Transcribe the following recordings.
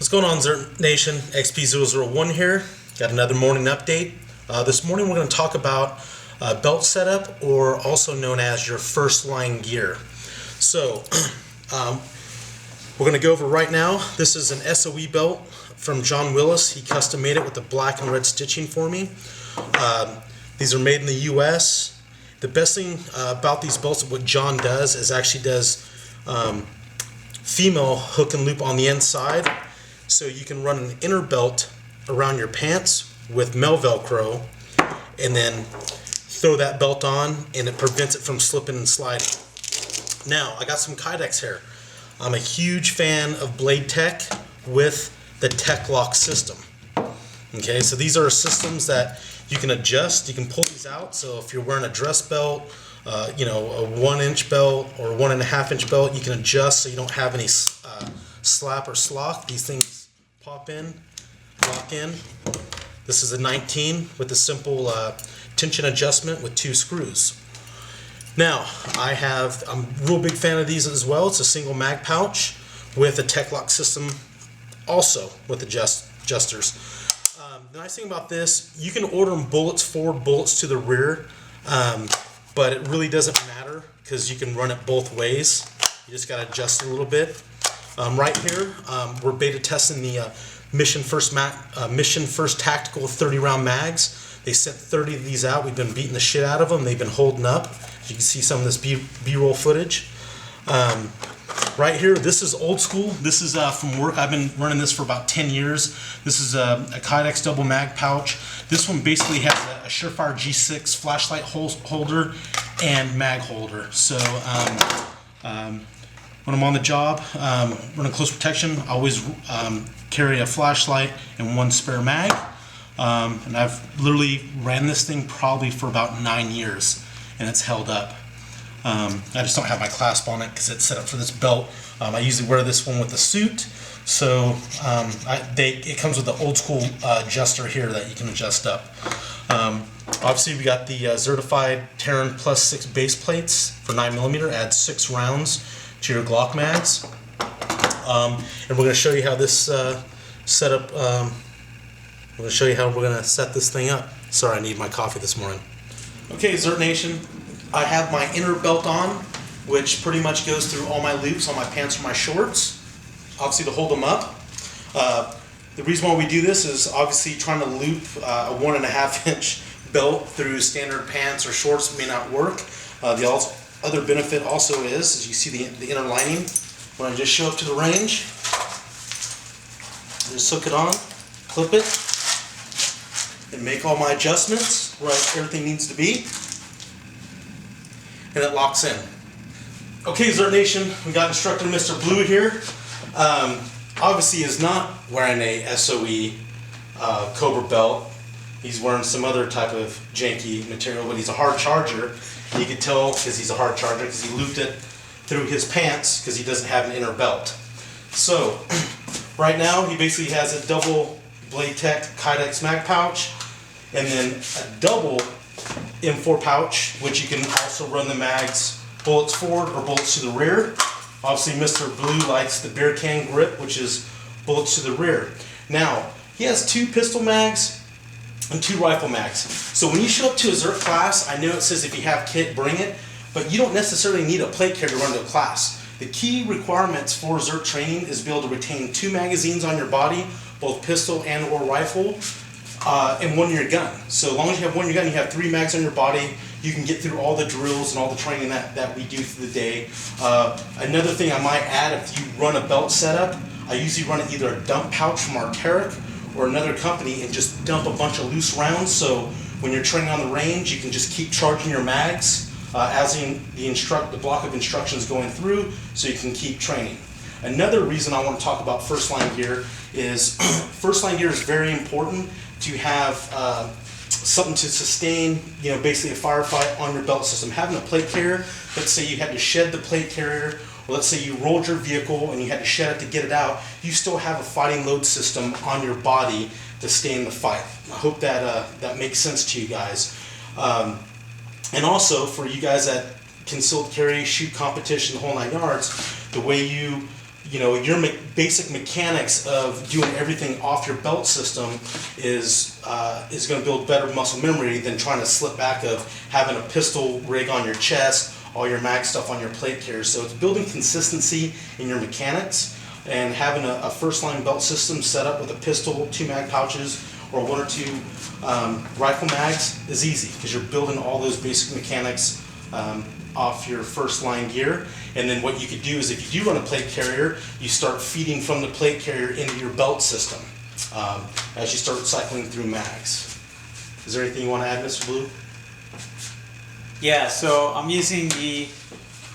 What's going on, Z.E.R.T Nation? XP001 here. Got another morning update. This morning we're going to talk about belt setup, or also known as your first line gear. So we're going to go over right now. This is an S.O.E belt from John Willis. He custom made it with the black and red stitching for me. These are made in the US. The best thing about these belts, what John does, is actually does female hook and loop on the inside, so you can run an inner belt around your pants with male Velcro and then throw that belt on, and it prevents it from slipping and sliding. Now, I got some Kydex here. I'm a huge fan of Blade Tech with the Tech Lock system. Okay, so these are systems that you can adjust. You can pull these out, so if you're wearing a dress belt, you know, a 1-inch belt or 1.5-inch belt, you can adjust so you don't have any slap or slock. These things pop in, lock in. This is a 19 with a simple tension adjustment with 2 screws. Now, I'm a real big fan of these as well. It's a single mag pouch with a Tech Lock system, also with adjusters. The nice thing about this, you can order them bullets forward, bullets to the rear, but it really doesn't matter because you can run it both ways. You just got to adjust it a little bit. Right here, we're beta testing the Mission First Tactical 30-round mags. They sent 30 of these out. We've been beating the shit out of them. They've been holding up. You can see some of this B-roll footage. Right here, this is old school. This is from work. I've been running this for about 10 years. This is a Kydex double mag pouch. This one basically has a Surefire G6 flashlight holder and mag holder. So when I'm on the job, running close protection, I always carry a flashlight and 1 spare mag. And I've literally ran this thing probably for about 9 years, and it's held up. I just don't have my clasp on it because it's set up for this belt. I usually wear this one with the suit, so it comes with the old school adjuster here that you can adjust up. Obviously, we got the certified Terran +6 base plates for 9mm. Add 6 rounds to your Glock mags, and we're going to show you how this setup. We're going to show you how we're going to set this thing up. Sorry, I need my coffee this morning. Okay, Z.E.R.T Nation. I have my inner belt on, which pretty much goes through all my loops on my pants or my shorts, obviously to hold them up. The reason why we do this is obviously trying to loop a 1.5-inch belt through standard pants or shorts may not work. The other benefit also is, as you see the inner lining, when I just show up to the range, just hook it on, clip it, and make all my adjustments right everything needs to be. And it locks in. Okay, Z.E.R.T Nation, we got instructor Mr. Blue here. Obviously is not wearing a S.O.E Cobra belt. He's wearing some other type of janky material, but he's a hard charger. You can tell because he's a hard charger because he looped it through his pants because he doesn't have an inner belt. So, right now he basically has a double Blade Tech Kydex mag pouch and then a double M4 pouch, which you can also run the mags bullets forward or bullets to the rear. Obviously, Mr. Blue likes the beer can grip, which is bullets to the rear. Now, he has 2 pistol mags and 2 rifle mags. So when you show up to a Z.E.R.T class, I know it says if you have kit, bring it, but you don't necessarily need a plate carrier to run to a class. The key requirements for Z.E.R.T training is to be able to retain 2 magazines on your body, both pistol and or rifle, and 1 in your gun. So as long as you have 1 in your gun, you have 3 mags on your body, you can get through all the drills and all the training that we do through the day. Another thing I might add, if you run a belt setup, I usually run either a dump pouch from Arc'teryx or another company and just dump a bunch of loose rounds, so when you're training on the range, you can just keep charging your mags as the block of instructions going through, so you can keep training. Another reason I want to talk about first line gear is first line gear is very important to have something to sustain, you know, basically a firefight on your belt system. Having a plate carrier, let's say you had to shed the plate carrier, or let's say you rolled your vehicle and you had to shed it to get it out, you still have a fighting load system on your body to stay in the fight. I hope that that makes sense to you guys. And also for you guys that concealed carry, shoot competition, the whole 9 yards, the way you your basic mechanics of doing everything off your belt system is going to build better muscle memory than trying to slip back of having a pistol rig on your chest, all your mag stuff on your plate carrier. So it's building consistency in your mechanics, and having a first line belt system set up with a pistol, 2 mag pouches, or 1 or 2 rifle mags is easy, because you're building all those basic mechanics off your first line gear. And then what you could do is, if you do run a plate carrier, you start feeding from the plate carrier into your belt system as you start cycling through mags. Is there anything you want to add, Mr. Blue? Yeah, so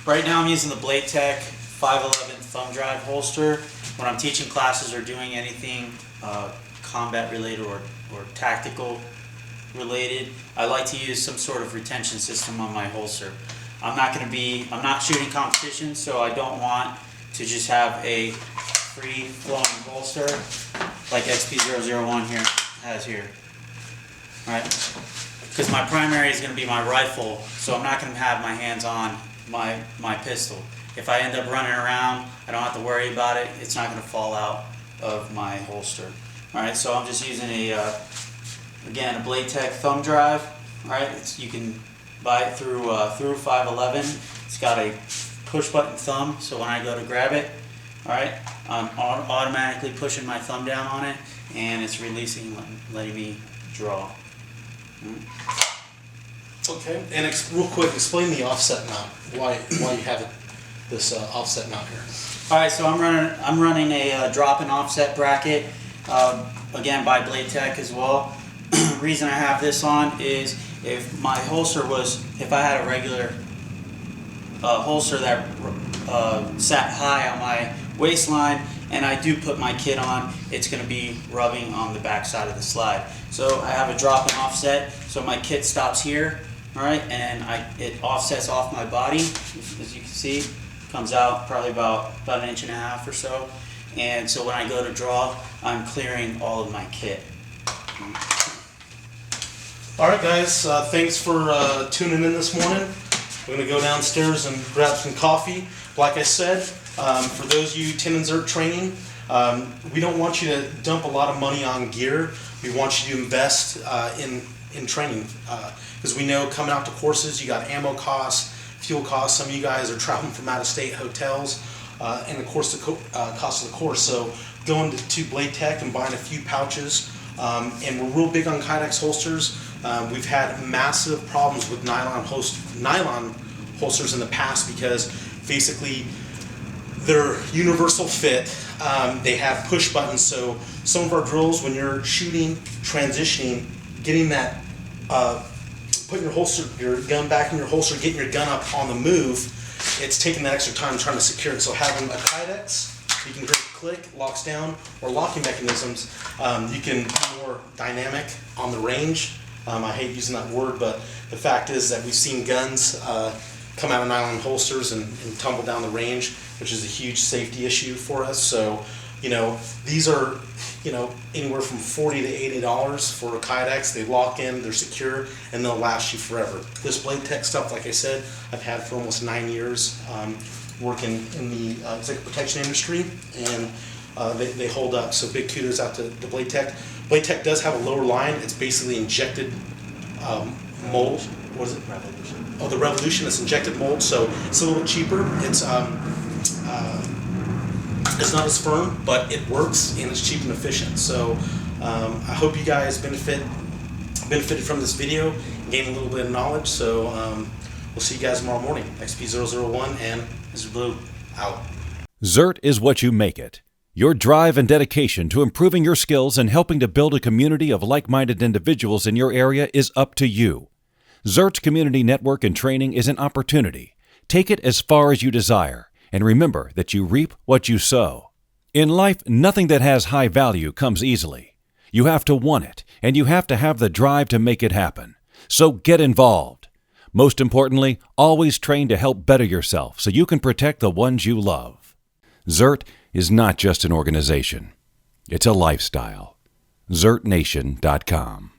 right now I'm using the Blade Tech 511 thumb drive holster. When I'm teaching classes or doing anything combat related or tactical related, I like to use some sort of retention system on my holster. I'm not shooting competition, so I don't want to just have a free flowing holster like XP001 has here, right? Because my primary is going to be my rifle, so I'm not going to have my hands on my pistol. If I end up running around, I don't have to worry about it. It's not going to fall out of my holster. All right, so I'm just using again, a Blade Tech thumb drive. All right, you can buy it through 511. It's got a push button thumb, so when I go to grab it, all right, I'm automatically pushing my thumb down on it, and it's releasing, letting me draw. Okay, and real quick, explain the offset mount. Why you have this offset mount here? All right, so I'm running a drop-in offset bracket, again by Blade Tech as well. Reason I have this on is if I had a regular holster that sat high on my waistline, and I do put my kit on, it's going to be rubbing on the back side of the slide. So I have a drop and offset, so my kit stops here, all right, and it offsets off my body, as you can see, comes out probably about 1.5 inches or so, and so when I go to draw, I'm clearing all of my kit. All right, guys, thanks for tuning in this morning. We're going to go downstairs and grab some coffee. Like I said, for those of you Z.E.R.T training, we don't want you to dump a lot of money on gear. We want you to invest in training, because we know coming out to courses, you got ammo costs, fuel costs. Some of you guys are traveling from out-of-state hotels, and of course the cost of the course. So going to Blade Tech and buying a few pouches, and we're real big on Kydex holsters. We've had massive problems with nylon holsters in the past, because basically they're universal fit. They have push buttons, so some of our drills, when you're shooting, transitioning, getting that, putting your gun back in your holster, getting your gun up on the move, it's taking that extra time trying to secure it. So having a Kydex, you can click, locks down, or locking mechanisms, you can be more dynamic on the range. I hate using that word, but the fact is that we've seen guns come out of nylon holsters and tumble down the range, which is a huge safety issue for us. So, these are, anywhere from $40 to $80 for a Kydex. They lock in, they're secure, and they'll last you forever. This Blade Tech stuff, like I said, I've had for almost 9 years working in the executive protection industry, and they hold up. So big kudos out to the Blade Tech. Blade Tech does have a lower line. It's basically injected mold. What is it? Revolution. Oh, the Revolution. It's injected mold, so it's a little cheaper. It's not as firm, but it works, and it's cheap and efficient. So I hope you guys benefited from this video and gained a little bit of knowledge. So we'll see you guys tomorrow morning. XP001 and Mr. Blue out. ZERT is what you make it. Your drive and dedication to improving your skills and helping to build a community of like-minded individuals in your area is up to you. ZERT Community Network and Training is an opportunity. Take it as far as you desire, and remember that you reap what you sow. In life, nothing that has high value comes easily. You have to want it, and you have to have the drive to make it happen. So get involved. Most importantly, always train to help better yourself so you can protect the ones you love. ZERT is not just an organization. It's a lifestyle. ZERTNation.com